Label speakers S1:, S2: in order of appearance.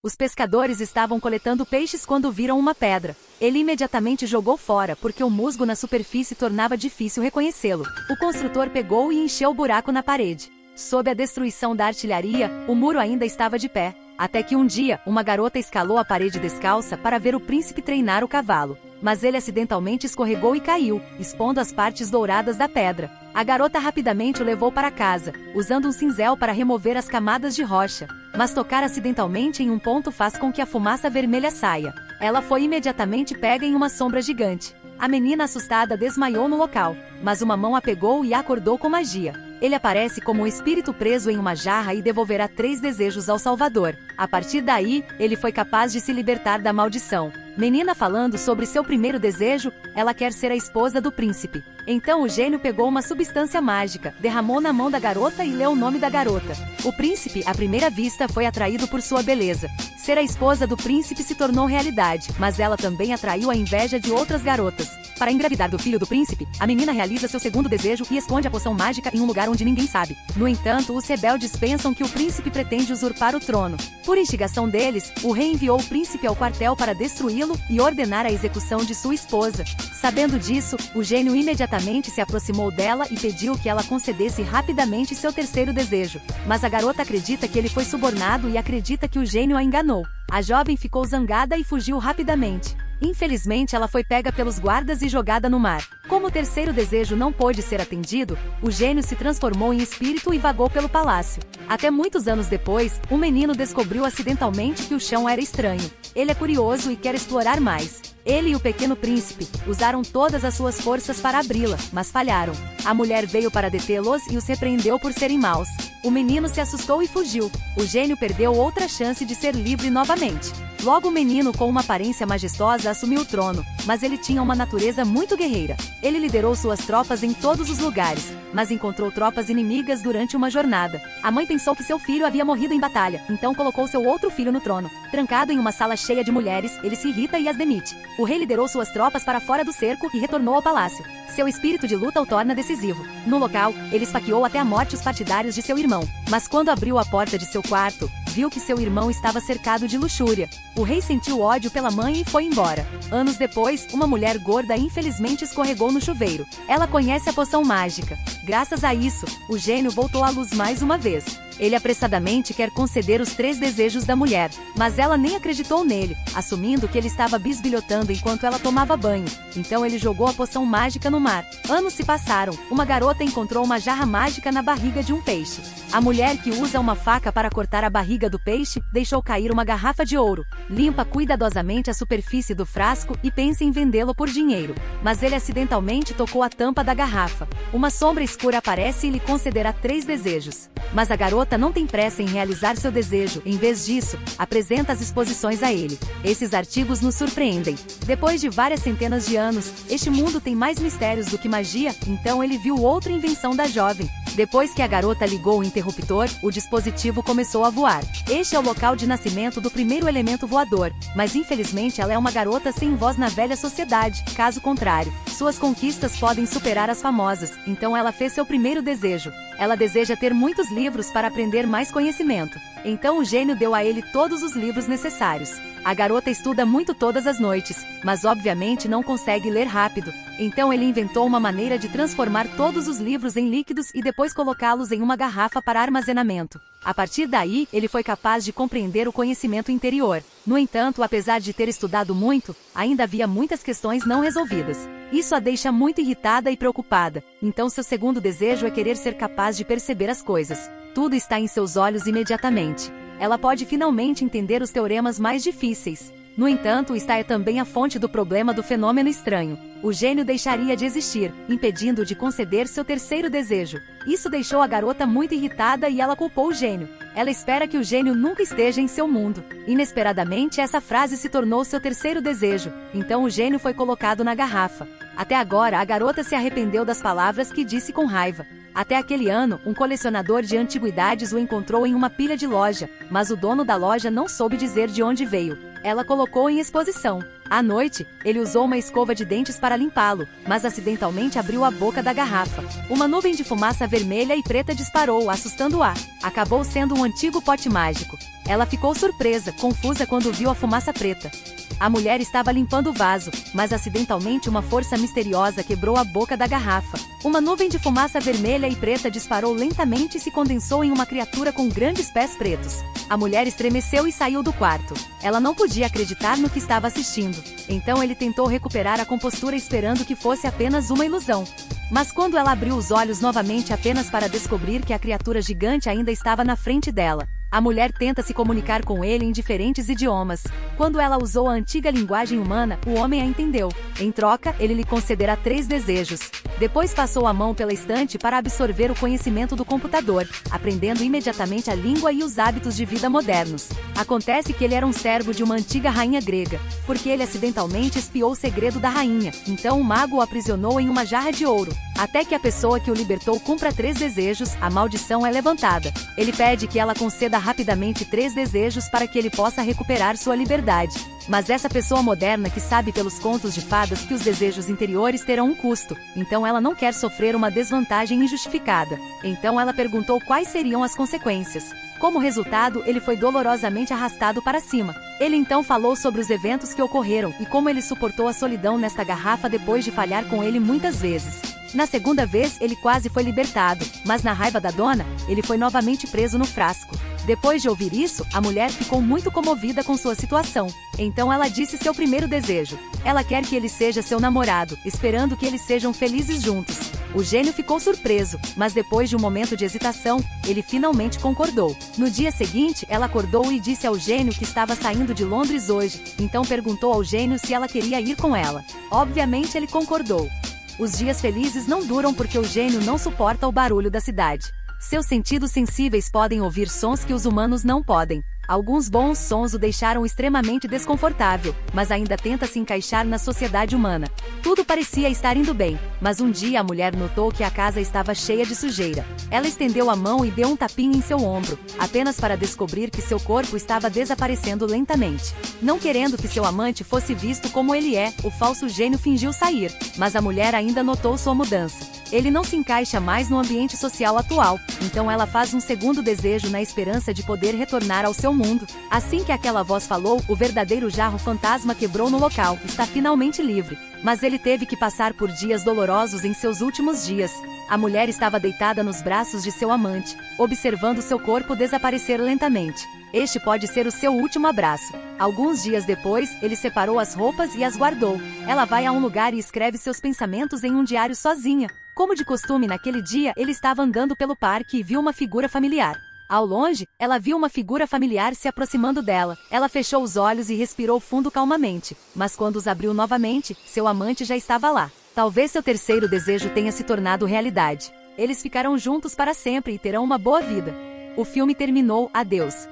S1: Os pescadores estavam coletando peixes quando viram uma pedra. Ele imediatamente jogou fora porque o musgo na superfície tornava difícil reconhecê-lo. O construtor pegou e encheu o buraco na parede. Sob a destruição da artilharia, o muro ainda estava de pé. Até que um dia, uma garota escalou a parede descalça para ver o príncipe treinar o cavalo. Mas ele acidentalmente escorregou e caiu, expondo as partes douradas da pedra. A garota rapidamente o levou para casa, usando um cinzel para remover as camadas de rocha. Mas tocar acidentalmente em um ponto faz com que a fumaça vermelha saia. Ela foi imediatamente pega em uma sombra gigante. A menina assustada desmaiou no local, mas uma mão a pegou e a acordou com magia. Ele aparece como um espírito preso em uma jarra e devolverá 3 desejos ao Salvador. A partir daí, ele foi capaz de se libertar da maldição. Menina falando sobre seu primeiro desejo, ela quer ser a esposa do príncipe. Então o gênio pegou uma substância mágica, derramou na mão da garota e leu o nome da garota. O príncipe, à primeira vista, foi atraído por sua beleza. Ser a esposa do príncipe se tornou realidade, mas ela também atraiu a inveja de outras garotas. Para engravidar do filho do príncipe, a menina realiza seu segundo desejo e esconde a poção mágica em um lugar onde ninguém sabe. No entanto, os rebeldes pensam que o príncipe pretende usurpar o trono. Por instigação deles, o rei enviou o príncipe ao quartel para destruí-lo e ordenar a execução de sua esposa. Sabendo disso, o gênio imediatamente se aproximou dela e pediu que ela concedesse rapidamente seu terceiro desejo. Mas a garota acredita que ele foi subornado e acredita que o gênio a enganou. A jovem ficou zangada e fugiu rapidamente. Infelizmente, ela foi pega pelos guardas e jogada no mar. Como o terceiro desejo não pôde ser atendido, o gênio se transformou em espírito e vagou pelo palácio. Até muitos anos depois, um menino descobriu acidentalmente que o chão era estranho. Ele é curioso e quer explorar mais. Ele e o pequeno príncipe usaram todas as suas forças para abri-la, mas falharam. A mulher veio para detê-los e os repreendeu por serem maus. O menino se assustou e fugiu. O gênio perdeu outra chance de ser livre novamente. Logo o menino, com uma aparência majestosa, assumiu o trono, mas ele tinha uma natureza muito guerreira. Ele liderou suas tropas em todos os lugares, mas encontrou tropas inimigas durante uma jornada. A mãe pensou que seu filho havia morrido em batalha, então colocou seu outro filho no trono. Trancado em uma sala cheia de mulheres, ele se irrita e as demite. O rei liderou suas tropas para fora do cerco e retornou ao palácio. Seu espírito de luta o torna decisivo. No local, ele esfaqueou até a morte os partidários de seu irmão. Mas quando abriu a porta de seu quarto, viu que seu irmão estava cercado de luxúria. O rei sentiu ódio pela mãe e foi embora. Anos depois, uma mulher gorda infelizmente escorregou no chuveiro. Ela conhece a poção mágica. Graças a isso, o gênio voltou à luz mais uma vez. Ele apressadamente quer conceder os 3 desejos da mulher, mas ela nem acreditou nele, assumindo que ele estava bisbilhotando enquanto ela tomava banho. Então ele jogou a poção mágica no mar. Anos se passaram. Uma garota encontrou uma jarra mágica na barriga de um peixe. A mulher, que usa uma faca para cortar a barriga do peixe, deixou cair uma garrafa de ouro. Limpa cuidadosamente a superfície do frasco e pensa em vendê-lo por dinheiro. Mas ele acidentalmente tocou a tampa da garrafa. Uma sombra escura aparece e lhe concederá 3 desejos. Mas a garota não tem pressa em realizar seu desejo. Em vez disso, apresenta as exposições a ele. Esses artigos nos surpreendem. Depois de várias centenas de anos, este mundo tem mais mistérios do que magia, então ele viu outra invenção da jovem. Depois que a garota ligou o interruptor, o dispositivo começou a voar. Este é o local de nascimento do primeiro elemento voador, mas infelizmente ela é uma garota sem voz na velha sociedade. Caso contrário, suas conquistas podem superar as famosas, então ela fez seu primeiro desejo. Ela deseja ter muitos livros para aprender mais conhecimento. Então o gênio deu a ele todos os livros necessários. A garota estuda muito todas as noites, mas obviamente não consegue ler rápido. Então ele inventou uma maneira de transformar todos os livros em líquidos e depois colocá-los em uma garrafa para armazenamento. A partir daí, ele foi capaz de compreender o conhecimento interior. No entanto, apesar de ter estudado muito, ainda havia muitas questões não resolvidas. Isso a deixa muito irritada e preocupada. Então seu segundo desejo é querer ser capaz de perceber as coisas. Tudo está em seus olhos imediatamente. Ela pode finalmente entender os teoremas mais difíceis. No entanto, esta é também a fonte do problema do fenômeno estranho. O gênio deixaria de existir, impedindo-o de conceder seu terceiro desejo. Isso deixou a garota muito irritada e ela culpou o gênio. Ela espera que o gênio nunca esteja em seu mundo. Inesperadamente, essa frase se tornou seu terceiro desejo. Então o gênio foi colocado na garrafa. Até agora, a garota se arrependeu das palavras que disse com raiva. Até aquele ano, um colecionador de antiguidades o encontrou em uma pilha de loja, mas o dono da loja não soube dizer de onde veio. ela colocou em exposição. À noite, ele usou uma escova de dentes para limpá-lo, mas acidentalmente abriu a boca da garrafa. Uma nuvem de fumaça vermelha e preta disparou, assustando-a. Acabou sendo um antigo pote mágico. Ela ficou surpresa, confusa quando viu a fumaça preta. A mulher estava limpando o vaso, mas acidentalmente uma força misteriosa quebrou a boca da garrafa. Uma nuvem de fumaça vermelha e preta disparou lentamente e se condensou em uma criatura com grandes pés pretos. A mulher estremeceu e saiu do quarto. Ela não podia acreditar no que estava assistindo. Então ele tentou recuperar a compostura esperando que fosse apenas uma ilusão. Mas quando ela abriu os olhos novamente apenas para descobrir que a criatura gigante ainda estava na frente dela, a mulher tenta se comunicar com ele em diferentes idiomas. Quando ela usou a antiga linguagem humana, o homem a entendeu. Em troca, ele lhe concederá 3 desejos. Depois passou a mão pela estante para absorver o conhecimento do computador, aprendendo imediatamente a língua e os hábitos de vida modernos. Acontece que ele era um servo de uma antiga rainha grega, porque ele acidentalmente espiou o segredo da rainha. Então o mago o aprisionou em uma jarra de ouro. Até que a pessoa que o libertou cumpra 3 desejos, a maldição é levantada. Ele pede que ela conceda rapidamente 3 desejos para que ele possa recuperar sua liberdade. Mas essa pessoa moderna que sabe pelos contos de fadas que os desejos interiores terão um custo, então ela não quer sofrer uma desvantagem injustificada. Então ela perguntou quais seriam as consequências. Como resultado, ele foi dolorosamente arrastado para cima. Ele então falou sobre os eventos que ocorreram e como ele suportou a solidão nesta garrafa depois de falhar com ele muitas vezes. Na segunda vez, ele quase foi libertado, mas na raiva da dona, ele foi novamente preso no frasco. Depois de ouvir isso, a mulher ficou muito comovida com sua situação. Então ela disse seu primeiro desejo. Ela quer que ele seja seu namorado, esperando que eles sejam felizes juntos. O gênio ficou surpreso, mas depois de um momento de hesitação, ele finalmente concordou. No dia seguinte, ela acordou e disse ao gênio que estava saindo de Londres hoje, então perguntou ao gênio se ela queria ir com ela. Obviamente ele concordou. Os dias felizes não duram porque o gênio não suporta o barulho da cidade. Seus sentidos sensíveis podem ouvir sons que os humanos não podem. Alguns bons sons o deixaram extremamente desconfortável, mas ainda tenta se encaixar na sociedade humana. Tudo parecia estar indo bem, mas um dia a mulher notou que a casa estava cheia de sujeira. Ela estendeu a mão e deu um tapinha em seu ombro, apenas para descobrir que seu corpo estava desaparecendo lentamente. Não querendo que seu amante fosse visto como ele é, o falso gênio fingiu sair, mas a mulher ainda notou sua mudança. Ele não se encaixa mais no ambiente social atual, então ela faz um segundo desejo na esperança de poder retornar ao seu mundo. Assim que aquela voz falou, o verdadeiro jarro fantasma quebrou no local, está finalmente livre. Mas ele teve que passar por dias dolorosos em seus últimos dias. A mulher estava deitada nos braços de seu amante, observando seu corpo desaparecer lentamente. Este pode ser o seu último abraço. Alguns dias depois, ele separou as roupas e as guardou. Ela vai a um lugar e escreve seus pensamentos em um diário sozinha. Como de costume naquele dia, ele estava andando pelo parque e viu uma figura familiar. Ao longe, ela viu uma figura familiar se aproximando dela. Ela fechou os olhos e respirou fundo calmamente. Mas quando os abriu novamente, seu amante já estava lá. Talvez seu terceiro desejo tenha se tornado realidade. Eles ficarão juntos para sempre e terão uma boa vida. O filme terminou, adeus.